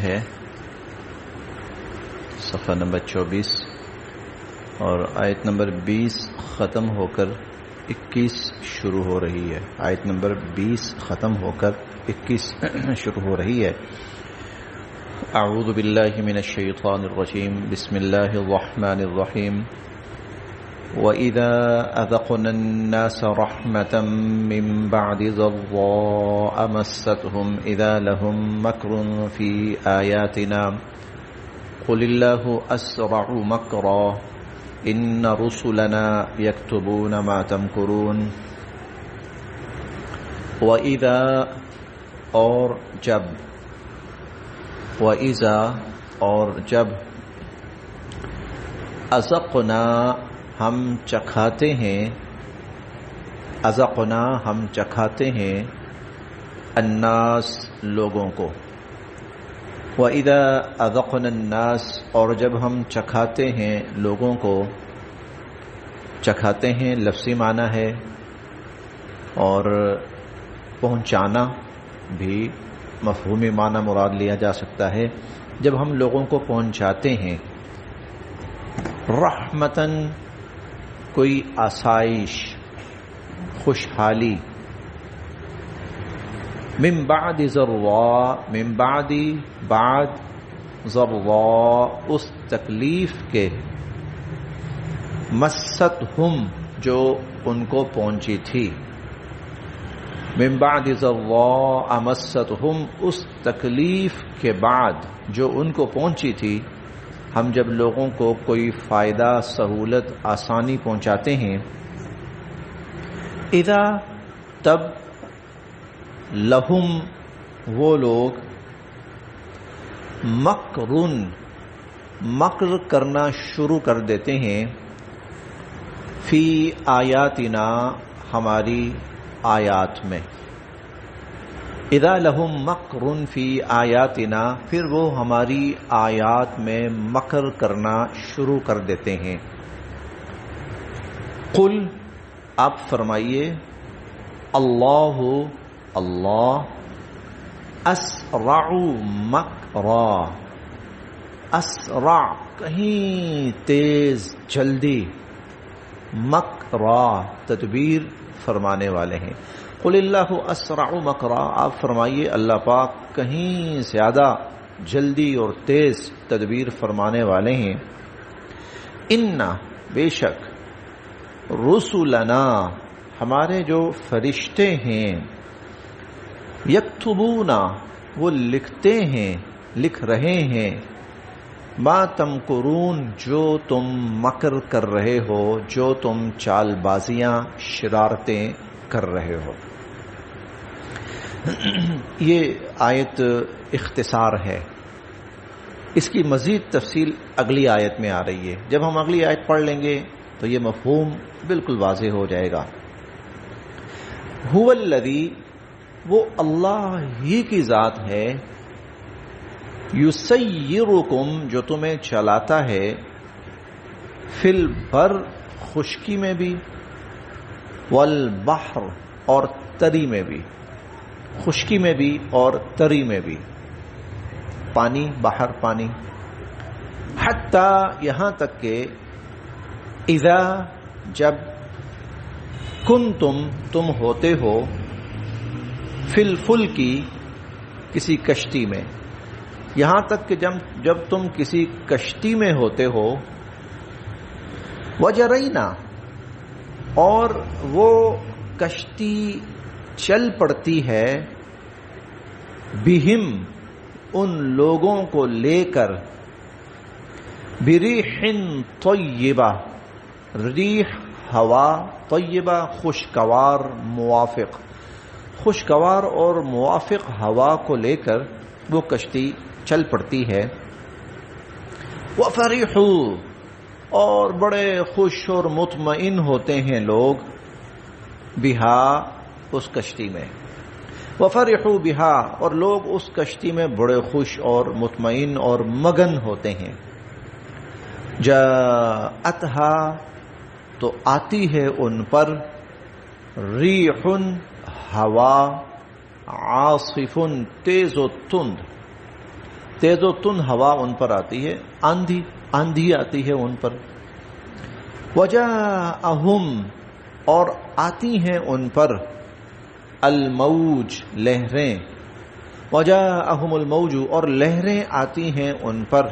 ہے، صفحہ نمبر 24، اور آیت نمبر 20 ختم ہو کر 21 شروع ہو رہی ہے. آیت نمبر 20 ختم ہو کر 21 شروع ہو رہی ہے. اعوذ باللہ من الشیطان الرجیم، بسم اللہ الرحمن الرحیم. وَإِذَا أَذَقْنَا النَّاسَ رَحْمَةً مِّن بَعْدِ ضَرَّاءَ مَسَّتْهُمْ إِذَا لَهُم مَّكْرٌ فِي آيَاتِنَا قُلِ اللَّهُ أَسْرَعُ مَكْرًا إِنَّ رُسُلَنَا يَكْتُبُونَ مَا تَمْكُرُونَ. وَإِذَا اور جب، وَإِذَا اور جب، أَذَقْنَا ہم چکھاتے ہیں، اذقنا ہم چکھاتے ہیں، الناس لوگوں کو. وَإِذَا أَذَقْنَا النَّاسَ اور جب ہم چکھاتے ہیں لوگوں کو. چکھاتے ہیں لفظی معنی ہے، اور پہنچانا بھی مفہومی معنی مراد لیا جا سکتا ہے. جب ہم لوگوں کو پہنچاتے ہیں، رحمتاً کوئی آسائش، خوشحالی، من بعد ضراء من بعد بعد ضراء اس تکلیف کے، مستہم جو ان کو پہنچی تھی. من بعد ضراء مستہم اس تکلیف کے بعد جو ان کو پہنچی تھی. ہم جب لوگوں کو کوئی فائدہ، سہولت، آسانی پہنچاتے ہیں، اذا تب، لہم وہ لوگ، مکرن مکر کرنا شروع کر دیتے ہیں، فی آیاتنا ہماری آیات میں. اذا لہم مکرن فی آیاتنا پھر وہ ہماری آیات میں مکر کرنا شروع کر دیتے ہیں. قل آپ فرمائیے، اللہ اللہ، اسرع مکرا، اسرع کہیں تیز، جلدی، مکرا تدبیر فرمانے والے ہیں. قل اللہ اسرع مکرا آپ فرمائیے اللہ پاک کہیں زیادہ جلدی اور تیز تدبیر فرمانے والے ہیں. انا بے شک، رسولنا ہمارے جو فرشتے ہیں، یکتبون وہ لکھتے ہیں، لکھ رہے ہیں، ما تمکرون جو تم مکر کر رہے ہو، جو تم چال بازیاں، شرارتیں کر رہے ہو. یہ آیت اختصار ہے، اس کی مزید تفصیل اگلی آیت میں آ رہی ہے. جب ہم اگلی آیت پڑھ لیں گے تو یہ مفہوم بالکل واضح ہو جائے گا. هو الذی وہ اللہ ہی کی ذات ہے، یسیرکم جو تمہیں چلاتا ہے، فی البر خشکی میں بھی، والبحر اور تری میں بھی، خشکی میں بھی اور تری میں بھی، پانی، بحر، پانی. حتی یہاں تک کہ، اذا جب، کنتم تم ہوتے ہو، فی الفلکی کسی کشتی میں، یہاں تک کہ جب تم کسی کشتی میں ہوتے ہو، وجرینا اور وہ کشتی چل پڑتی ہے، بہم ان لوگوں کو لے کر، بریح طیبہ ریح ہوا، طیبہ خوشگوار، موافق، خوشگوار اور موافق ہوا کو لے کر وہ کشتی چل پڑتی ہے. وَفَرِحُوا اور بڑے خوش اور مطمئن ہوتے ہیں لوگ، بہا اس کشتی میں. وَفَرِحُوا بہا اور لوگ اس کشتی میں بڑے خوش اور مطمئن اور مگن ہوتے ہیں. جاءتھا تو آتی ہے ان پر، ریح ہوا، عاصف تیز و تند، تیز و تند ہوا ان پر آتی ہے، آندھی آتی ہے ان پر. وجاءہم اور آتی ہیں ان پر الموج لہریں، وجاءہم الموج اور لہریں آتی ہیں ان پر.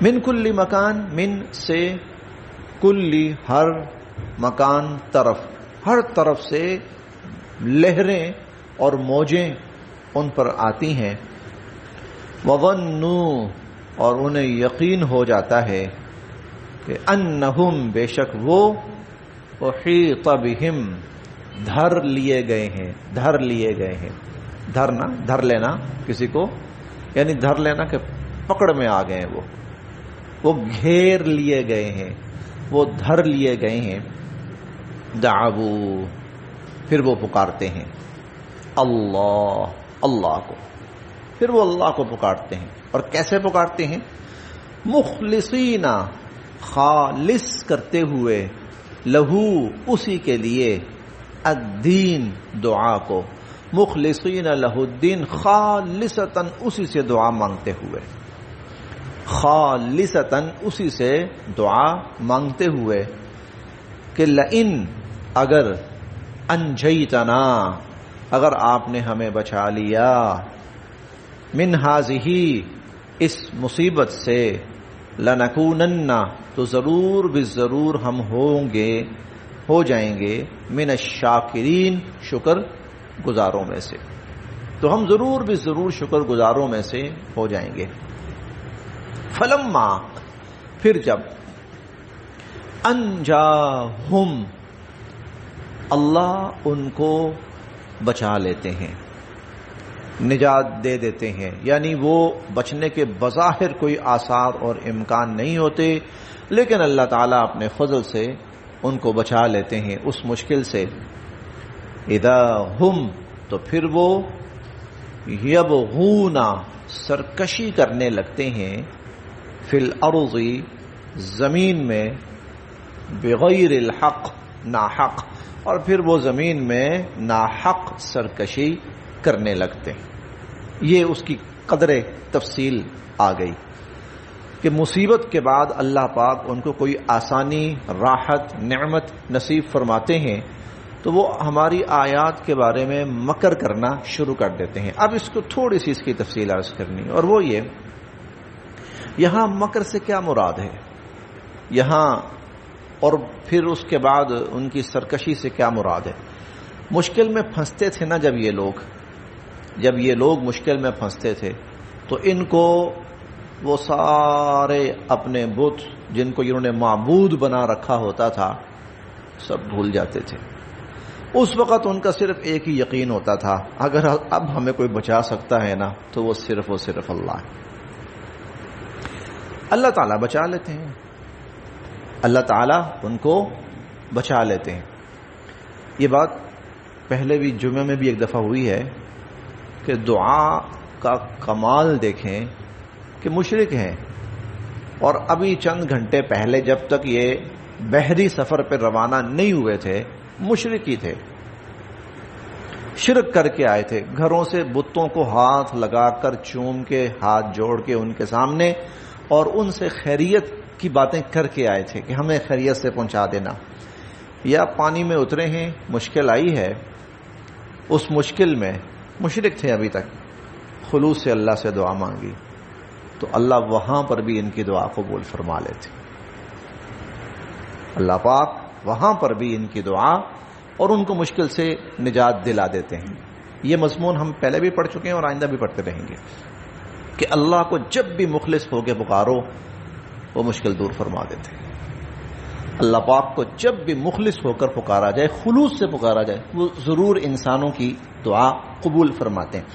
من کل مکان، من سے کلی ہر، مکان طرف، ہر طرف سے لہریں اور موجیں ان پر آتی ہیں. وظنوا اور انہیں یقین ہو جاتا ہے کہ انہم بے شک وہ احیط بہم دھر لیے گئے ہیں، دھر لیے گئے ہیں. دھرنا، دھر لینا کسی کو، یعنی دھر لینا کہ پکڑ میں آ گئے ہیں، وہ گھیر لیے گئے ہیں، وہ دھر لیے گئے ہیں. دعو پھر وہ پکارتے ہیں اللہ کو، پھر وہ اللہ کو پکارتے ہیں. اور کیسے پکارتے ہیں؟ مخلصین خالص کرتے ہوئے، لہو اسی کے لیے، الدین دعا کو، مخلصین لہو الدین خالصتاً اسی سے دعا مانگتے ہوئے، خالصتاً اسی سے دعا مانگتے ہوئے کہ لئن اگر انجیتنا اگر آپ نے ہمیں بچا لیا، من ہذہ اس مصیبت سے، لنکونن تو ضرور بالضرور ہم ہو جائیں گے، من الشاکرین شکر گزاروں میں سے، تو ہم ضرور بالضرور شکر گزاروں میں سے ہو جائیں گے. فلما پھر جب، انجاہم اللہ ان کو بچا لیتے ہیں، نجات دے دیتے ہیں، یعنی وہ بچنے کے بظاہر کوئی آثار اور امکان نہیں ہوتے، لیکن اللہ تعالیٰ اپنے فضل سے ان کو بچا لیتے ہیں اس مشکل سے. اذا ہم تو پھر وہ یبغون سرکشی کرنے لگتے ہیں، فی الارض زمین میں، بغیر الحق ناحق، اور پھر وہ زمین میں ناحق سرکشی کرنے لگتے ہیں. یہ اس کی قدر تفصیل آ گئی کہ مصیبت کے بعد اللہ پاک ان کو کوئی آسانی، راحت، نعمت نصیب فرماتے ہیں تو وہ ہماری آیات کے بارے میں مکر کرنا شروع کر دیتے ہیں. اب اس کو تھوڑی سی اس کی تفصیل عرض کرنی، اور وہ یہ، یہاں مکر سے کیا مراد ہے یہاں، اور پھر اس کے بعد ان کی سرکشی سے کیا مراد ہے. مشکل میں پھنستے تھے نا جب یہ لوگ مشکل میں پھنستے تھے تو ان کو وہ سارے اپنے بت جن کو انہوں نے معبود بنا رکھا ہوتا تھا سب بھول جاتے تھے. اس وقت ان کا صرف ایک ہی یقین ہوتا تھا، اگر اب ہمیں کوئی بچا سکتا ہے نا تو وہ صرف اللہ ہے. اللہ تعالیٰ بچا لیتے ہیں، اللہ تعالیٰ ان کو بچا لیتے ہیں. یہ بات پہلے بھی جمعہ میں بھی ایک دفعہ ہوئی ہے کہ دعا کا کمال دیکھیں کہ مشرک ہیں، اور ابھی چند گھنٹے پہلے جب تک یہ بحری سفر پہ روانہ نہیں ہوئے تھے مشرک ہی تھے، شرک کر کے آئے تھے، گھروں سے بتوں کو ہاتھ لگا کر چوم کے ہاتھ جوڑ کے ان کے سامنے، اور ان سے خیریت کی باتیں کر کے آئے تھے کہ ہمیں خیریت سے پہنچا دینا. یا پانی میں اترے ہیں، مشکل آئی ہے، اس مشکل میں مشرک تھے ابھی تک، خلوص سے اللہ سے دعا مانگی تو اللہ وہاں پر بھی ان کی دعا قبول فرما لیتے. اللہ پاک وہاں پر بھی ان کی دعا اور ان کو مشکل سے نجات دلا دیتے ہیں. یہ مضمون ہم پہلے بھی پڑھ چکے ہیں اور آئندہ بھی پڑھتے رہیں گے کہ اللہ کو جب بھی مخلص ہو کے پکارو وہ مشکل دور فرما دیتے ہیں. اللہ پاک کو جب بھی مخلص ہو کر پکارا جائے، خلوص سے پکارا جائے، وہ ضرور انسانوں کی دعا قبول فرماتے ہیں.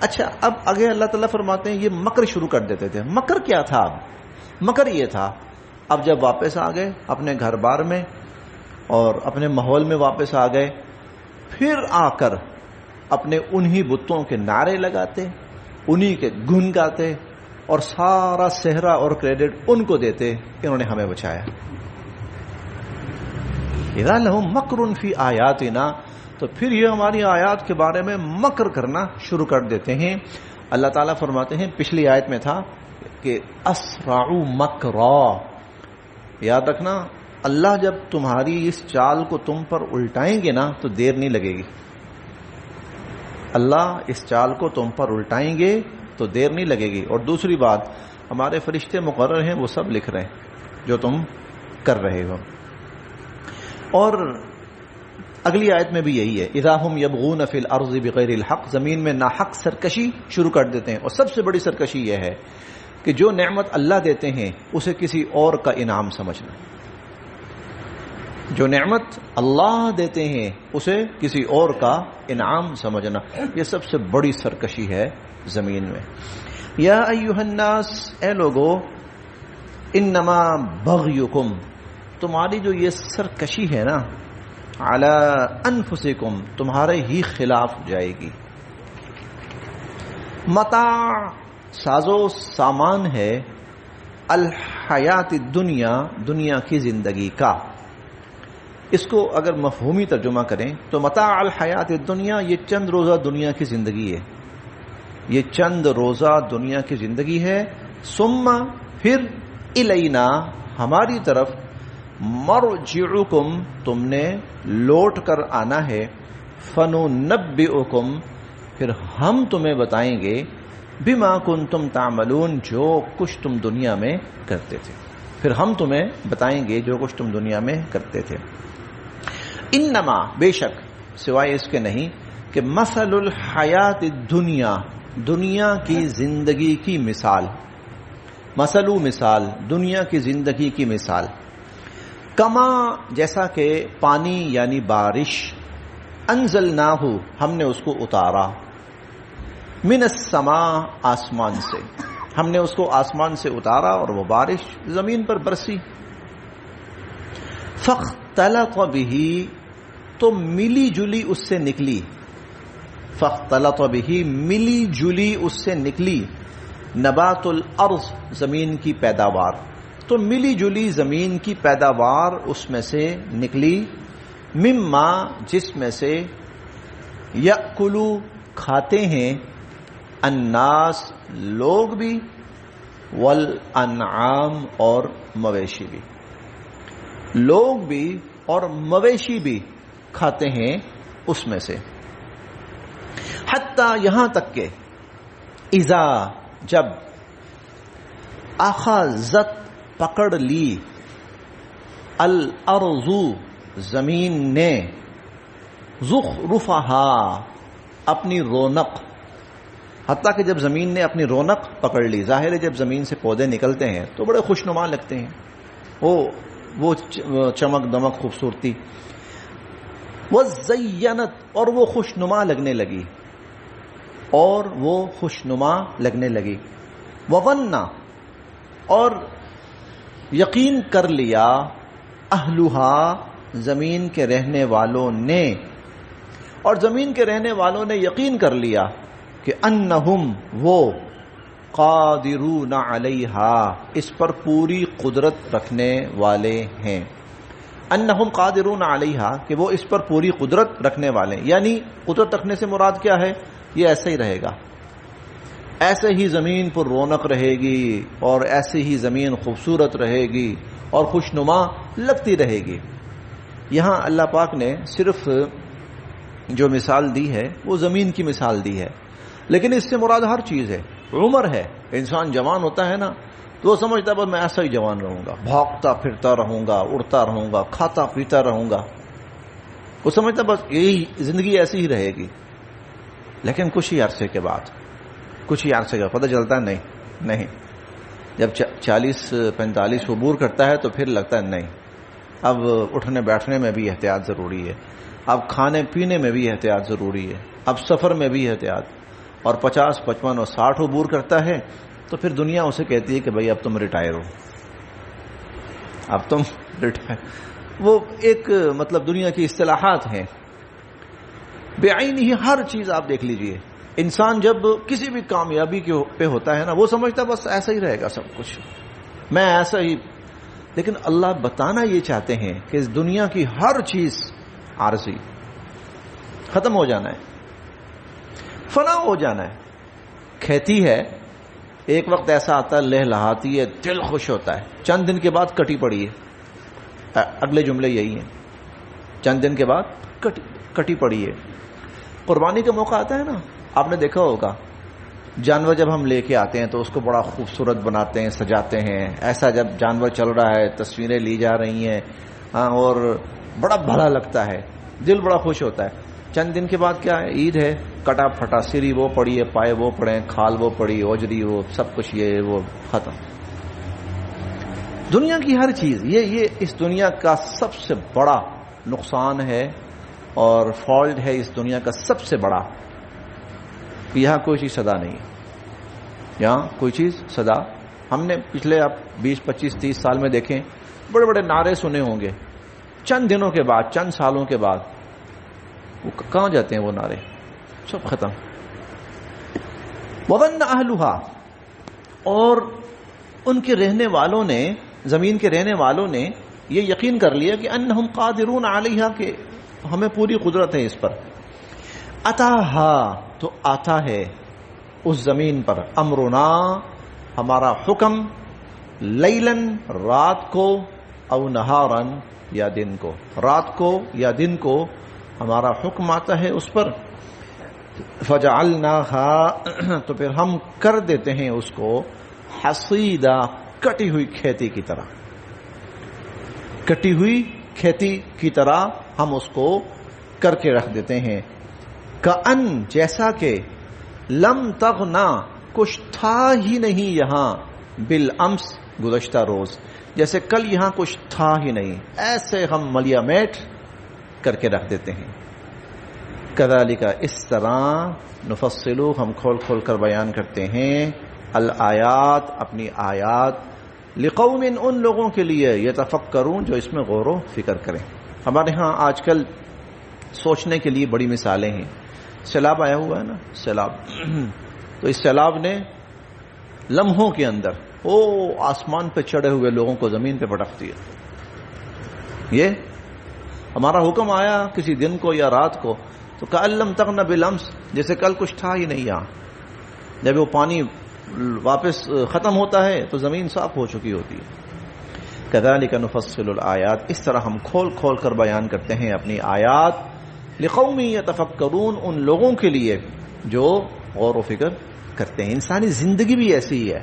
اچھا، اب آگے اللہ تعالیٰ فرماتے ہیں یہ مکر شروع کر دیتے تھے. مکر کیا تھا؟ اب مکر یہ تھا، اب جب واپس آ گئے اپنے گھر بار میں اور اپنے ماحول میں واپس آ گئے، پھر آ کر اپنے انہی بتوں کے نعرے لگاتے، انہی کے گن گاتے، اور سارا صحرا اور کریڈٹ ان کو دیتے کہ انہوں نے ہمیں بچایا. اذا لہم مکر فی آیاتنا، تو پھر یہ ہماری آیات کے بارے میں مکر کرنا شروع کر دیتے ہیں. اللہ تعالیٰ فرماتے ہیں، پچھلی آیت میں تھا کہ اسرعوا مکرا، یاد رکھنا اللہ جب تمہاری اس چال کو تم پر الٹائیں گے نا تو دیر نہیں لگے گی. اللہ اس چال کو تم پر الٹائیں گے تو دیر نہیں لگے گی. اور دوسری بات، ہمارے فرشتے مقرر ہیں، وہ سب لکھ رہے ہیں جو تم کر رہے ہو. اور اگلی آیت میں بھی یہی ہے، اذا ہم یبغون فی الارض بغیر الحق، زمین میں ناحق سرکشی شروع کر دیتے ہیں. اور سب سے بڑی سرکشی یہ ہے کہ جو نعمت اللہ دیتے ہیں اسے کسی اور کا انعام سمجھنا. جو نعمت اللہ دیتے ہیں اسے کسی اور کا انعام سمجھنا، یہ سب سے بڑی سرکشی ہے زمین میں. یا ایھا الناس، اے لوگو، انما بغیکم، تمہاری جو یہ سرکشی ہے نا، علی انفسکم، تمہارے ہی خلاف جائے گی. متاع، سازو سامان ہے، الحیات الدنیا، دنیا کی زندگی کا. اس کو اگر مفہومی ترجمہ کریں تو متاع الحیات الدنیا، یہ چند روزہ دنیا کی زندگی ہے، یہ چند روزہ دنیا کی زندگی ہے. ثم، پھر، الینا، ہماری طرف، مرجعکم، تم نے لوٹ کر آنا ہے، فننبئکم، پھر ہم تمہیں بتائیں گے، بما کنتم تعملون، جو کچھ تم دنیا میں کرتے تھے. پھر ہم تمہیں بتائیں گے جو کچھ تم دنیا میں کرتے تھے. انما، بے شک، سوائے اس کے نہیں کہ مثل الحیات الدنیا، دنیا کی زندگی کی مثال، مثل، مثال، دنیا کی زندگی کی مثال، کما، جیسا کہ پانی یعنی بارش، انزلناہ، ہم نے اس کو اتارا، من السماء، آسمان سے، ہم نے اس کو آسمان سے اتارا اور وہ بارش زمین پر برسی. فاختلط بہ، تو ملی جلی اس سے نکلی، فاختلط بہ، ملی جلی اس سے نکلی، نبات الارض، زمین کی پیداوار. تو ملی جلی زمین کی پیداوار اس میں سے نکلی، مما، جس میں سے، یأکلو، کھاتے ہیں، الناس، لوگ بھی، والانعام، اور مویشی بھی، لوگ بھی اور مویشی بھی کھاتے ہیں اس میں سے. حتی، یہاں تک کہ، اذا، جب، اخذت، پکڑ لی، الارض، زمین نے، زخرفہا، اپنی رونق، حتیٰ کہ جب زمین نے اپنی رونق پکڑ لی. ظاہر ہے جب زمین سے پودے نکلتے ہیں تو بڑے خوشنما لگتے ہیں، وہ چمک دمک، خوبصورتی. وزینت، اور وہ خوشنما لگنے لگی، اور وہ خوشنما لگنے لگی. وظن، اور یقین کر لیا، اہلھا، زمین کے رہنے والوں نے، اور زمین کے رہنے والوں نے یقین کر لیا کہ انہم، وہ، قادرون علیہا، اس پر پوری قدرت رکھنے والے ہیں. انہم قادرون علیہا، کہ وہ اس پر پوری قدرت رکھنے والے ہیں. یعنی قدرت رکھنے سے مراد کیا ہے؟ یہ ایسے ہی رہے گا، ایسے ہی زمین پر رونق رہے گی، اور ایسے ہی زمین خوبصورت رہے گی اور خوشنما لگتی رہے گی. یہاں اللہ پاک نے صرف جو مثال دی ہے وہ زمین کی مثال دی ہے، لیکن اس سے مراد ہر چیز ہے. عمر ہے، انسان جوان ہوتا ہے نا تو وہ سمجھتا ہے بس میں ایسا ہی جوان رہوں گا، بھاگتا پھرتا رہوں گا، اڑتا رہوں گا، کھاتا پیتا رہوں گا. وہ سمجھتا بس یہی زندگی ایسی ہی رہے گی. لیکن کچھ ہی عرصے کے بعد، کچھ ہی عرصے کا پتہ چلتا ہے نہیں، جب 40-45 عبور کرتا ہے تو پھر لگتا ہے نہیں، اب اٹھنے بیٹھنے میں بھی احتیاط ضروری ہے، اب کھانے پینے میں بھی احتیاط ضروری ہے، اب سفر میں بھی احتیاط. اور 50, 55 اور 60 عبور کرتا ہے تو پھر دنیا اسے کہتی ہے کہ بھائی اب تم ریٹائر ہو، اب تم ریٹائر. وہ ایک مطلب دنیا کی اصطلاحات ہیں. بعین ہی ہر چیز آپ دیکھ لیجئے، انسان جب کسی بھی کامیابی کے پہ ہوتا ہے نا وہ سمجھتا بس ایسا ہی رہے گا سب کچھ، میں ایسا ہی. لیکن اللہ بتانا یہ چاہتے ہیں کہ اس دنیا کی ہر چیز عارضی، ختم ہو جانا ہے، فنا ہو جانا ہے. کھیتی ہے، ایک وقت ایسا آتا ہے لہلہاتی ہے، دل خوش ہوتا ہے، چند دن کے بعد کٹی پڑی ہے. اگلے جملے یہی ہیں، چند دن کے بعد کٹی پڑی ہے. قربانی کا موقع آتا ہے نا، آپ نے دیکھا ہوگا جانور جب ہم لے کے آتے ہیں تو اس کو بڑا خوبصورت بناتے ہیں، سجاتے ہیں. ایسا جب جانور چل رہا ہے، تصویریں لی جا رہی ہیں اور بڑا بھلا لگتا ہے، دل بڑا خوش ہوتا ہے. چند دن کے بعد کیا ہے، عید ہے، کٹا پھٹا، سری وہ پڑی ہے، پائے وہ پڑے ہیں، کھال وہ پڑی، اوجری وہ، سب کچھ یہ وہ ختم. دنیا کی ہر چیز یہ اس دنیا کا سب سے بڑا نقصان ہے اور فالٹ ہے اس دنیا کا سب سے بڑا. یہاں کوئی چیز سدا نہیں ہے، یہاں کوئی چیز سدا. ہم نے پچھلے اب 20 25 30 سال میں دیکھیں بڑے بڑے نعرے سنے ہوں گے، چند دنوں کے بعد، چند سالوں کے بعد وہ کہاں جاتے ہیں وہ نعرے، سب ختم. وَظَنَّ أَهْلُهَا، اور ان کے رہنے والوں نے، زمین کے رہنے والوں نے یہ یقین کر لیا کہ انہم قادرون علیہا، کہ ہمیں پوری قدرت ہے اس پر. اتاہا، تو آتا ہے اس زمین پر، امرنا، ہمارا حکم، لیلن، رات کو، او نہارن، یا دن کو، رات کو یا دن کو ہمارا حکم آتا ہے اس پر. فجعلناها، تو پھر ہم کر دیتے ہیں اس کو، حصیدا، کٹی ہوئی کھیتی کی طرح، کٹی ہوئی کھیتی کی طرح ہم اس کو کر کے رکھ دیتے ہیں. کأن، جیسا کہ، لم تغنا، کچھ تھا ہی نہیں یہاں، بالامس، گزشتہ روز، جیسے کل یہاں کچھ تھا ہی نہیں، ایسے ہم ملیا میٹ کر کے رکھ دیتے ہیں. کذالک، اس طرح، نفصلو، ہم کھول کھول کر بیان کرتے ہیں، الآیات، اپنی آیات، لقوم، ان لوگوں کے لیے، یتفکرون، جو اس میں غور و فکر کریں. ہمارے ہاں آج کل سوچنے کے لیے بڑی مثالیں ہیں. سیلاب آیا ہوا ہے نا، سیلاب، تو اس سیلاب نے لمحوں کے اندر آسمان پہ چڑھے ہوئے لوگوں کو زمین پہ پٹک دیا. یہ ہمارا حکم آیا کسی دن کو یا رات کو، تو کأن لم تغن بالامس، جیسے کل کچھ تھا ہی نہیں یہاں. جب وہ پانی واپس ختم ہوتا ہے تو زمین صاف ہو چکی ہوتی ہے. کذالک نفصل الآیات، اس طرح ہم کھول کھول کر بیان کرتے ہیں اپنی آیات، لقوم یتفکرون، ان لوگوں کے لیے جو غور و فکر کرتے ہیں. انسانی زندگی بھی ایسی ہی ہے،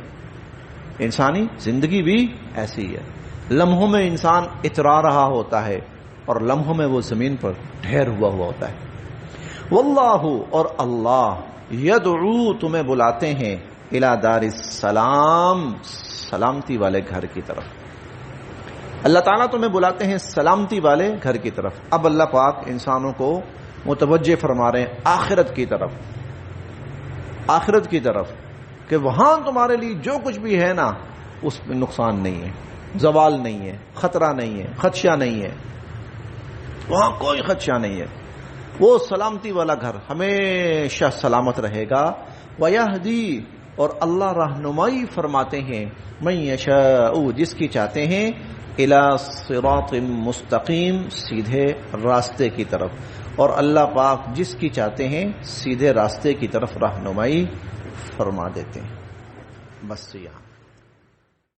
انسانی زندگی بھی ایسی ہے. لمحوں میں انسان اترا رہا ہوتا ہے اور لمحوں میں وہ زمین پر ڈھیر ہوا ہوتا ہے. واللہ، اور اللہ، یدعو، تمہیں بلاتے ہیں، الی دار السلام، سلامتی والے گھر کی طرف. اللہ تعالیٰ تمہیں بلاتے ہیں سلامتی والے گھر کی طرف. اب اللہ پاک انسانوں کو متوجہ فرما رہے ہیں آخرت کی طرف، آخرت کی طرف، کہ وہاں تمہارے لیے جو کچھ بھی ہے نا، اس میں نقصان نہیں ہے، زوال نہیں ہے، خطرہ نہیں ہے، خدشہ نہیں ہے، وہاں کوئی خدشہ نہیں ہے. وہ سلامتی والا گھر ہمیشہ سلامت رہے گا. وَيَهْدِي، اور اللہ رہنمائی فرماتے ہیں، مَن يَشَاءُ، جس کی چاہتے ہیں، إِلَى صِرَاطٍ مستقیم، سیدھے راستے کی طرف. اور اللہ پاک جس کی چاہتے ہیں سیدھے راستے کی طرف رہنمائی فرما دیتے ہیں. بس یہاں